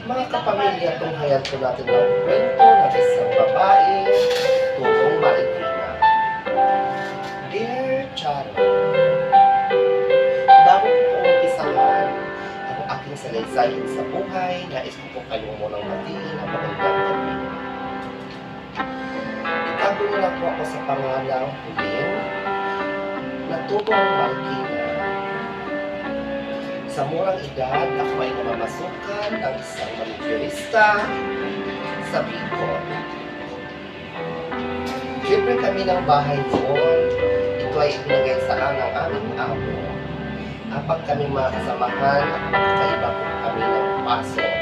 Mga kapamilya, tunghayan po natin ng kwento ng isang babae tungkol Marikina. Dear Charo, bago ko po umpisahan ang aking salaysayin sa buhay, nais ko po kayong munang batiin ang magandang gabi. Itago niyo lang po ako sa pangalang Huling na tubong Marikina. Sa murang edad, ako ay namamasukan ng isang manicurista sa Bicol. Libre kami ng bahay doon. Ito ay ibinigay sa ng aming amo. Kapag kami mga kasamahan at magkakaiba po kami ng pasok.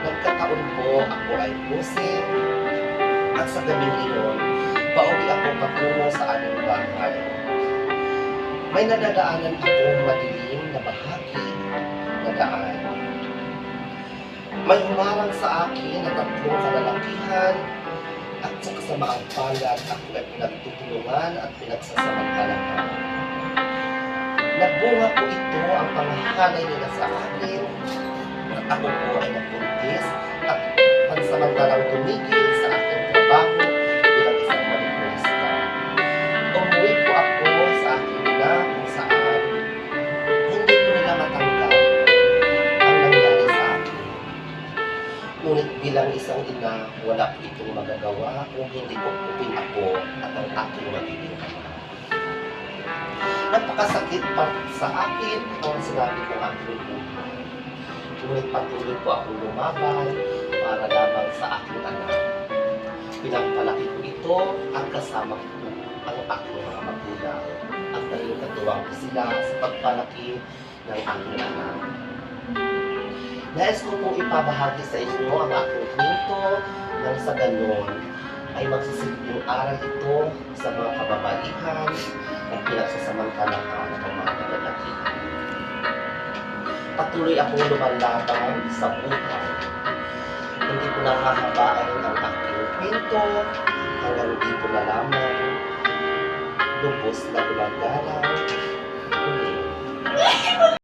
Nagkataon po ako ay busing at sa gabing iyon, pauwi ako patungo sa aming bahay. May nadadaanan akong madilim na bahagi na daan. May humarang sa akin na tatlong kalalakihan at sa kasamaang palad ako ay pinagtutulungan at pinagsasamantalahan. Nagbunga po ito ang pangahalay nila sa akin at ako po ay nagpuntis at pansamantalang tumigil sa aking trabaho bilang isang manicurista. Umuwi po ako sa aking ina kung saan hindi ko nila matanggap ang nangyari sa akin. Ngunit bilang isang ina, wala po itong magagawa kung hindi ko kupin ako at ang aking magiging ama. Napakasakit pa sa akin ang sinabi ko aking buhay. Ngunit patuloy po akong lumaban para lamang sa aking anak. Pinagpalaki ko ito ang kasama ko ang aking mga magulang. At naging katuwang ko sila sa pagpalaki ng aking anak. Nais ko pong ipabahagi sa inyo ang aking kwento nang sa ganon ay magsisilbing aral ito sa mga kababaihan at pinagsasamantalahan ng mga kalalakihan. Patuloy akong lumalaban sa buhay. Hindi ko nahahabain ang aking kwento hanggang dito na lamang. Lubos na gumagalang